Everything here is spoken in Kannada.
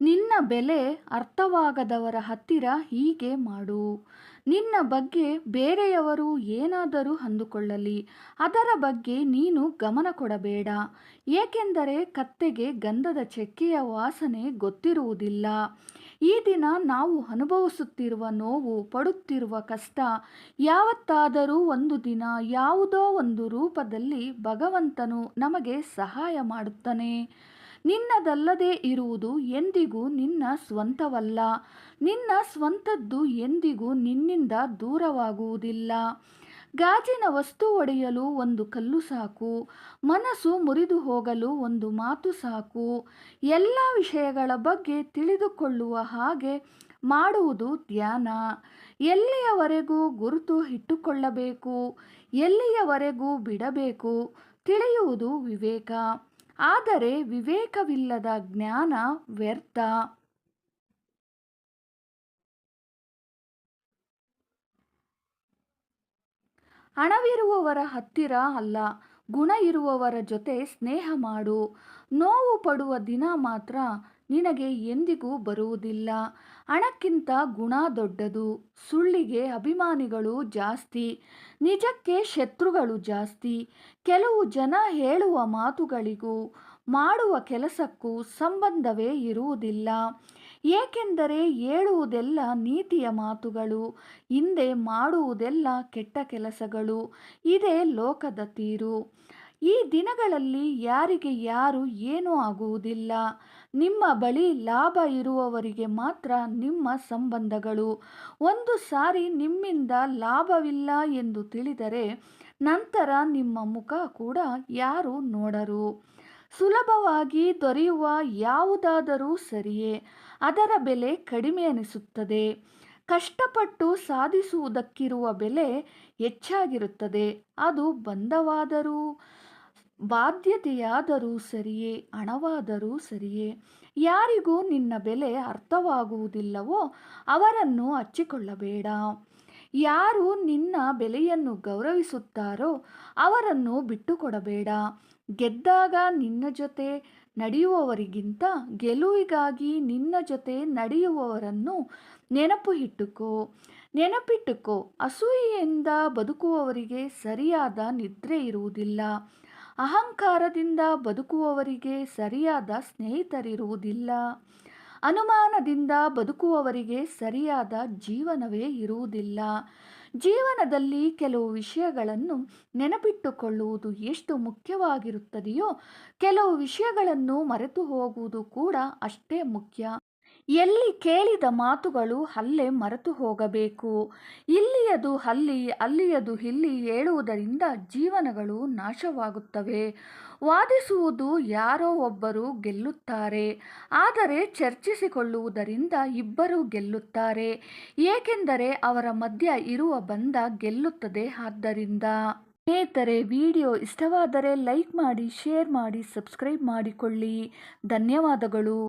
ನಿನ್ನ ಬೆಲೆ ಅರ್ಥವಾಗದವರ ಹತ್ತಿರ ಹೀಗೆ ಮಾಡು. ನಿನ್ನ ಬಗ್ಗೆ ಬೇರೆಯವರು ಏನಾದರೂ ಅಂದುಕೊಳ್ಳಲಿ, ಅದರ ಬಗ್ಗೆ ನೀನು ಗಮನ ಕೊಡಬೇಡ. ಏಕೆಂದರೆ ಕತ್ತೆಗೆ ಗಂಧದ ಚೆಕ್ಕೆಯ ವಾಸನೆ ಗೊತ್ತಿರುವುದಿಲ್ಲ. ಈ ದಿನ ನಾವು ಅನುಭವಿಸುತ್ತಿರುವ ನೋವು, ಪಡುತ್ತಿರುವ ಕಷ್ಟ, ಯಾವತ್ತಾದರೂ ಒಂದು ದಿನ ಯಾವುದೋ ಒಂದು ರೂಪದಲ್ಲಿ ಭಗವಂತನು ನಮಗೆ ಸಹಾಯ ಮಾಡುತ್ತಾನೆ. ನಿನ್ನದಲ್ಲದೆ ಇರುವುದು ಎಂದಿಗೂ ನಿನ್ನ ಸ್ವಂತವಲ್ಲ. ನಿನ್ನ ಸ್ವಂತದ್ದು ಎಂದಿಗೂ ನಿನ್ನಿಂದ ದೂರವಾಗುವುದಿಲ್ಲ. ಗಾಜಿನ ವಸ್ತು ಒಡೆಯಲು ಒಂದು ಕಲ್ಲು ಸಾಕು, ಮನಸ್ಸು ಮುರಿದು ಹೋಗಲು ಒಂದು ಮಾತು ಸಾಕು. ಎಲ್ಲ ವಿಷಯಗಳ ಬಗ್ಗೆ ತಿಳಿದುಕೊಳ್ಳುವ ಹಾಗೆ ಮಾಡುವುದು ಧ್ಯಾನ. ಎಲ್ಲಿಯವರೆಗೂ ಗುರುತು ಇಟ್ಟುಕೊಳ್ಳಬೇಕು, ಎಲ್ಲಿಯವರೆಗೂ ಬಿಡಬೇಕು ತಿಳಿಯುವುದು ವಿವೇಕ. ಆದರೆ ವಿವೇಕವಿಲ್ಲದ ಜ್ಞಾನ ವ್ಯರ್ಥ. ಹಣವಿರುವವರ ಹತ್ತಿರ ಅಲ್ಲ, ಗುಣ ಇರುವವರ ಜೊತೆ ಸ್ನೇಹ ಮಾಡು. ನೋವು ಪಡುವ ದಿನ ಮಾತ್ರ ನಿನಗೆ ಎಂದಿಗೂ ಬರುವುದಿಲ್ಲ. ಹಣಕ್ಕಿಂತ ಗುಣ ದೊಡ್ಡದು. ಸುಳ್ಳಿಗೆ ಅಭಿಮಾನಿಗಳು ಜಾಸ್ತಿ, ನಿಜಕ್ಕೆ ಶತ್ರುಗಳು ಜಾಸ್ತಿ. ಕೆಲವು ಜನ ಹೇಳುವ ಮಾತುಗಳಿಗೂ ಮಾಡುವ ಕೆಲಸಕ್ಕೂ ಸಂಬಂಧವೇ ಇರುವುದಿಲ್ಲ. ಏಕೆಂದರೆ ಹೇಳುವುದೆಲ್ಲ ನೀತಿಯ ಮಾತುಗಳು, ಹಿಂದೆ ಮಾಡುವುದೆಲ್ಲ ಕೆಟ್ಟ ಕೆಲಸಗಳು. ಇದೇ ಲೋಕದ ತೀರು. ಈ ದಿನಗಳಲ್ಲಿ ಯಾರಿಗೆ ಯಾರು ಏನೂ ಆಗುವುದಿಲ್ಲ. ನಿಮ್ಮ ಬಳಿ ಲಾಭ ಇರುವವರಿಗೆ ಮಾತ್ರ ನಿಮ್ಮ ಸಂಬಂಧಗಳು. ಒಂದು ಸಾರಿ ನಿಮ್ಮಿಂದ ಲಾಭವಿಲ್ಲ ಎಂದು ತಿಳಿದರೆ ನಂತರ ನಿಮ್ಮ ಮುಖ ಕೂಡ ಯಾರೂ ನೋಡರು. ಸುಲಭವಾಗಿ ದೊರೆಯುವ ಯಾವುದಾದರೂ ಸರಿಯೇ, ಅದರ ಬೆಲೆ ಕಡಿಮೆ ಅನಿಸುತ್ತದೆ. ಕಷ್ಟಪಟ್ಟು ಸಾಧಿಸುವುದಕ್ಕಿರುವ ಬೆಲೆ ಹೆಚ್ಚಾಗಿರುತ್ತದೆ. ಅದು ಬಂಧವಾದರೂ ಬಾಧ್ಯತೆಯಾದರೂ ಸರಿಯೇ, ಹಣವಾದರೂ ಸರಿಯೇ. ಯಾರಿಗೂ ನಿನ್ನ ಬೆಲೆ ಅರ್ಥವಾಗುವುದಿಲ್ಲವೋ ಅವರನ್ನು ಹಚ್ಚಿಕೊಳ್ಳಬೇಡ. ಯಾರು ನಿನ್ನ ಬೆಲೆಯನ್ನು ಗೌರವಿಸುತ್ತಾರೋ ಅವರನ್ನು ಬಿಟ್ಟುಕೊಡಬೇಡ. ಗೆದ್ದಾಗ ನಿನ್ನ ಜೊತೆ ನಡೆಯುವವರಿಗಿಂತ ಗೆಲುವಿಗಾಗಿ ನಿನ್ನ ಜೊತೆ ನಡೆಯುವವರನ್ನು ನೆನಪಿಟ್ಟುಕೋ. ಅಸೂಯೆಯಿಂದ ಬದುಕುವವರಿಗೆ ಸರಿಯಾದ ನಿದ್ರೆ ಇರುವುದಿಲ್ಲ. ಅಹಂಕಾರದಿಂದ ಬದುಕುವವರಿಗೆ ಸರಿಯಾದ ಸ್ನೇಹಿತರಿರುವುದಿಲ್ಲ. ಅನುಮಾನದಿಂದ ಬದುಕುವವರಿಗೆ ಸರಿಯಾದ ಜೀವನವೇ ಇರುವುದಿಲ್ಲ. ಜೀವನದಲ್ಲಿ ಕೆಲವು ವಿಷಯಗಳನ್ನು ನೆನಪಿಟ್ಟುಕೊಳ್ಳುವುದು ಎಷ್ಟು ಮುಖ್ಯವಾಗಿರುತ್ತದೆಯೋ, ಕೆಲವು ವಿಷಯಗಳನ್ನು ಮರೆತು ಹೋಗುವುದು ಕೂಡ ಅಷ್ಟೇ ಮುಖ್ಯ. ಎಲ್ಲಿ ಕೇಳಿದ ಮಾತುಗಳು ಅಲ್ಲೇ ಮರೆತು ಹೋಗಬೇಕು. ಇಲ್ಲಿಯದು ಅಲ್ಲಿ, ಅಲ್ಲಿಯದು ಇಲ್ಲಿ ಹೇಳುವುದರಿಂದ ಜೀವನಗಳು ನಾಶವಾಗುತ್ತವೆ. ವಾದಿಸುವುದು ಯಾರೋ ಒಬ್ಬರು ಗೆಲ್ಲುತ್ತಾರೆ, ಆದರೆ ಚರ್ಚಿಸಿಕೊಳ್ಳುವುದರಿಂದ ಇಬ್ಬರು ಗೆಲ್ಲುತ್ತಾರೆ. ಏಕೆಂದರೆ ಅವರ ಮಧ್ಯ ಇರುವ ಬಂಧ ಗೆಲ್ಲುತ್ತದೆ. ಆದ್ದರಿಂದ ಸ್ನೇಹಿತರೆ, ವಿಡಿಯೋ ಇಷ್ಟವಾದರೆ ಲೈಕ್ ಮಾಡಿ, ಶೇರ್ ಮಾಡಿ, ಸಬ್ಸ್ಕ್ರೈಬ್ ಮಾಡಿಕೊಳ್ಳಿ. ಧನ್ಯವಾದಗಳು.